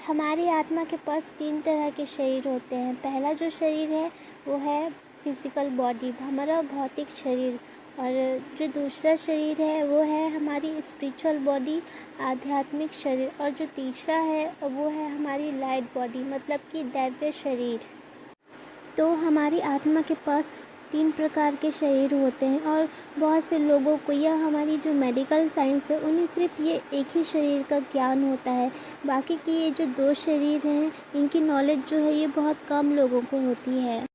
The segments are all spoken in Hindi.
हमारी आत्मा के पास 3 तरह के शरीर होते हैं। पहला जो शरीर है वो है फिज़िकल बॉडी, हमारा भौतिक शरीर। और जो दूसरा शरीर है वो है हमारी स्पिरिचुअल बॉडी, आध्यात्मिक शरीर। और जो तीसरा है वो है हमारी लाइट बॉडी, मतलब कि दैवीय शरीर। तो हमारी आत्मा के पास 3 प्रकार के शरीर होते हैं और बहुत से लोगों को, यह हमारी जो मेडिकल साइंस है उन्हें सिर्फ ये एक ही शरीर का ज्ञान होता है। बाकी के ये जो 2 शरीर हैं इनकी नॉलेज जो है ये बहुत कम लोगों को होती है।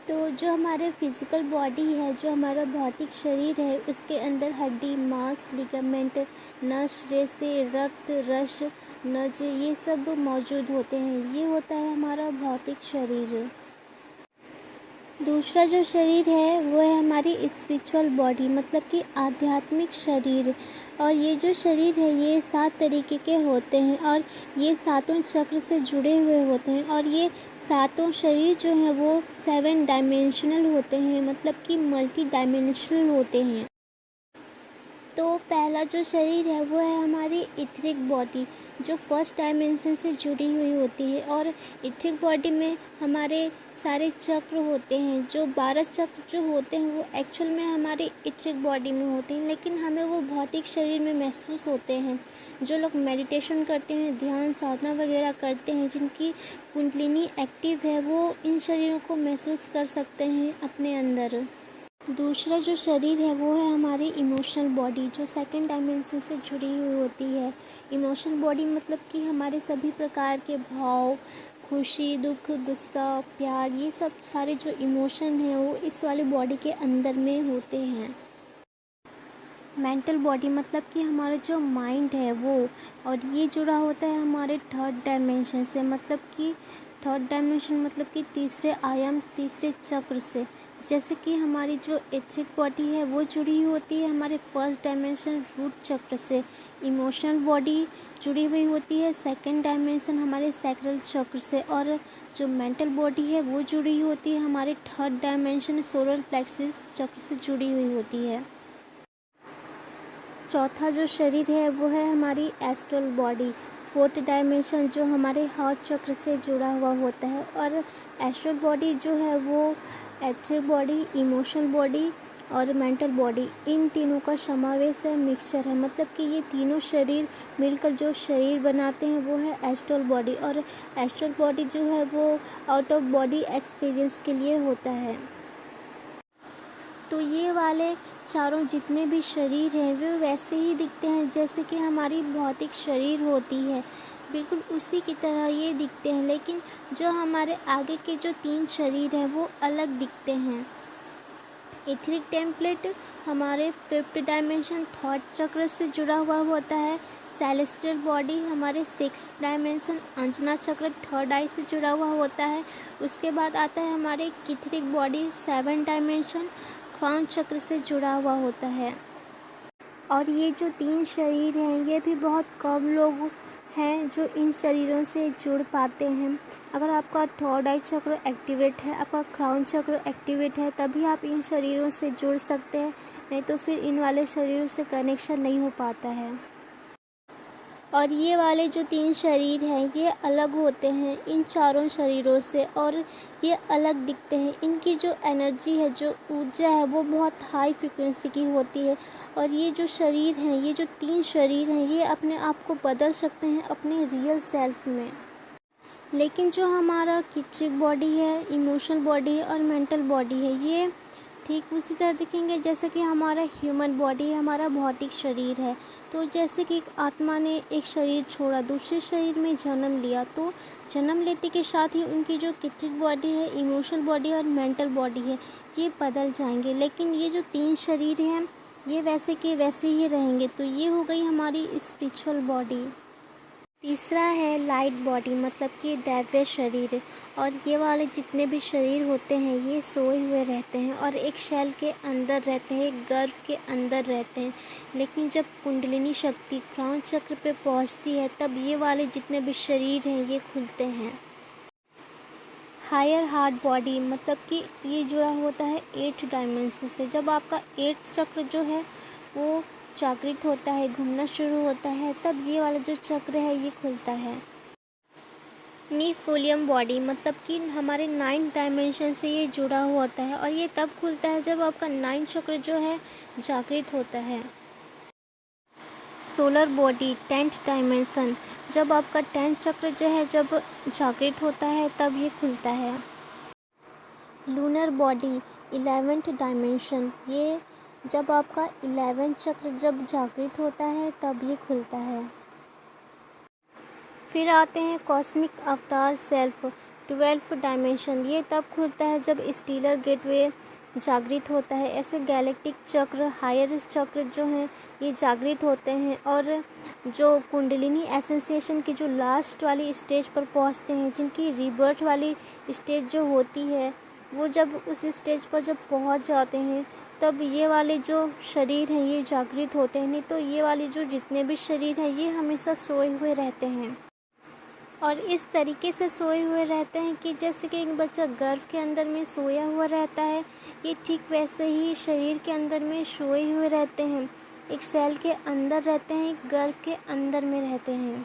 तो जो हमारे फिज़िकल बॉडी है, जो हमारा भौतिक शरीर है, उसके अंदर हड्डी, मांस, लिगामेंट, नस, रेशे, रक्त, रस, नज, ये सब मौजूद होते हैं। ये होता है हमारा भौतिक शरीर। दूसरा जो शरीर है वो है हमारी स्पिरिचुअल बॉडी, मतलब कि आध्यात्मिक शरीर। और ये जो शरीर है ये 7 तरीके के होते हैं और ये 7 चक्र से जुड़े हुए होते हैं। और ये 7 शरीर जो हैं वो 7 डायमेंशनल होते हैं, मतलब कि मल्टी डायमेंशनल होते हैं। तो पहला जो शरीर है वो है हमारी इथरिक बॉडी, जो फर्स्ट डायमेंशन से जुड़ी हुई होती है। और इथरिक बॉडी में हमारे सारे चक्र होते हैं। जो 12 चक्र जो होते हैं वो एक्चुअल में हमारे इथरिक बॉडी में होते हैं, लेकिन हमें वो भौतिक शरीर में महसूस होते हैं। जो लोग मेडिटेशन करते हैं, ध्यान साधना वगैरह करते हैं, जिनकी कुंडलिनी एक्टिव है, वो इन शरीरों को महसूस कर सकते हैं अपने अंदर। दूसरा जो शरीर है वो है हमारी इमोशनल बॉडी, जो सेकंड डायमेंशन से जुड़ी हुई होती है। इमोशनल बॉडी मतलब कि हमारे सभी प्रकार के भाव, खुशी, दुख, गुस्सा, प्यार, ये सब सारे जो इमोशन हैं वो इस वाले बॉडी के अंदर में होते हैं। मेंटल बॉडी मतलब कि हमारा जो माइंड है वो, और ये जुड़ा होता है हमारे थर्ड डायमेंशन से, मतलब कि थर्ड डायमेंशन मतलब कि तीसरे आयाम, तीसरे चक्र से। जैसे कि हमारी जो एथरिक बॉडी है वो जुड़ी होती है हमारे फर्स्ट डायमेंशन रूट चक्र से। इमोशनल बॉडी जुड़ी हुई होती है सेकंड डायमेंशन हमारे सैक्रल चक्र से। और जो मेंटल बॉडी है वो जुड़ी होती है हमारे थर्ड डायमेंशन सोलर प्लेक्सस चक्र से जुड़ी हुई होती है। चौथा जो शरीर है वो है हमारी एस्ट्रल बॉडी, फोर्थ डायमेंशन, जो हमारे हार्ट चक्र से जुड़ा हुआ होता है। और एस्ट्रल बॉडी जो है वो एथरिक बॉडी, इमोशनल बॉडी और मेंटल बॉडी, इन तीनों का समावेश है, मिक्सचर है। मतलब कि ये तीनों शरीर मिलकर जो शरीर बनाते हैं वो है एस्ट्रल बॉडी। और एस्ट्रल बॉडी जो है वो आउट ऑफ बॉडी एक्सपीरियंस के लिए होता है। तो ये वाले चारों जितने भी शरीर हैं वे वैसे ही दिखते हैं जैसे कि हमारी भौतिक शरीर होती है, बिल्कुल उसी की तरह ये दिखते हैं। लेकिन जो हमारे आगे के जो 3 शरीर हैं वो अलग दिखते हैं। इथरिक टेम्पलेट हमारे 5th डायमेंशन थॉट चक्र से जुड़ा हुआ होता है। सेलेस्टियल बॉडी हमारे 6th डायमेंशन अंजना चक्र, थर्ड आई से जुड़ा हुआ होता है। उसके बाद आता है हमारे किथरिक बॉडी 7th डायमेंशन क्राउन चक्र से जुड़ा हुआ होता है। और ये जो 3 शरीर हैं ये भी बहुत कम लोग हैं जो इन शरीरों से जुड़ पाते हैं। अगर आपका थर्ड आई चक्र एक्टिवेट है, आपका क्राउन चक्र एक्टिवेट है, तभी आप इन शरीरों से जुड़ सकते हैं, नहीं तो फिर इन वाले शरीरों से कनेक्शन नहीं हो पाता है। और ये वाले जो 3 शरीर हैं ये अलग होते हैं इन चारों शरीरों से, और ये अलग दिखते हैं। इनकी जो एनर्जी है, जो ऊर्जा है, वो बहुत हाई फ्रिक्वेंसी की होती है। और ये जो शरीर हैं, ये जो 3 शरीर हैं, ये अपने आप को बदल सकते हैं अपने रियल सेल्फ में। लेकिन जो हमारा किट्रिक बॉडी है, इमोशनल बॉडी है और मेंटल बॉडी है, ये ठीक उसी तरह दिखेंगे जैसे कि हमारा ह्यूमन बॉडी है, हमारा भौतिक शरीर है। तो जैसे कि एक आत्मा ने एक शरीर छोड़ा, दूसरे शरीर में जन्म लिया, तो जन्म लेते के साथ ही उनकी जो किट्रिक बॉडी है, इमोशनल बॉडी और मेंटल बॉडी है, ये बदल जाएंगे। लेकिन ये जो 3 शरीर हैं ये वैसे के वैसे ही रहेंगे। तो ये हो गई हमारी स्पिरिचुअल बॉडी। तीसरा है लाइट बॉडी, मतलब कि दैवीय शरीर। और ये वाले जितने भी शरीर होते हैं ये सोए हुए रहते हैं और एक शैल के अंदर रहते हैं, एक गर्भ के अंदर रहते हैं। लेकिन जब कुंडलिनी शक्ति क्राउन चक्र पे पहुंचती है तब ये वाले जितने भी शरीर हैं ये खुलते हैं। हायर हार्ट बॉडी, मतलब कि ये जुड़ा होता है 8th डायमेंशन से। जब आपका 8th चक्र जो है वो जागृत होता है, घूमना शुरू होता है, तब ये वाला जो चक्र है ये खुलता है। नीफोलियम बॉडी मतलब कि हमारे 9 डायमेंशन से ये जुड़ा हुआ होता है और ये तब खुलता है जब आपका 9 चक्र जो है जागृत होता है। सोलर बॉडी 10th डायमेंशन, जब आपका 10th चक्र जो है जब जागृत होता है तब ये खुलता है। लूनर बॉडी 11th डायमेंशन, ये जब आपका 11 चक्र जब जागृत होता है तब ये खुलता है। फिर आते हैं कॉस्मिक अवतार सेल्फ 12th डायमेंशन, ये तब खुलता है जब स्टीलर गेटवे जागृत होता है। ऐसे गैलेक्टिक चक्र हायर चक्र जो हैं ये जागृत होते हैं और जो कुंडलिनी एसेंसिएशन की जो लास्ट वाली स्टेज पर पहुंचते हैं, जिनकी रीबर्थ वाली स्टेज जो होती है, वो जब उस स्टेज पर जब पहुंच जाते हैं तब ये वाले जो शरीर हैं ये जागृत होते हैं। नहीं तो ये वाले जो जितने भी शरीर हैं ये हमेशा सोए हुए रहते हैं और इस तरीके से सोए हुए रहते हैं कि जैसे कि एक बच्चा गर्भ के अंदर में सोया हुआ रहता है, ये ठीक वैसे ही शरीर के अंदर में सोए हुए रहते हैं, एक सेल के अंदर रहते हैं, एक गर्भ के अंदर में रहते हैं।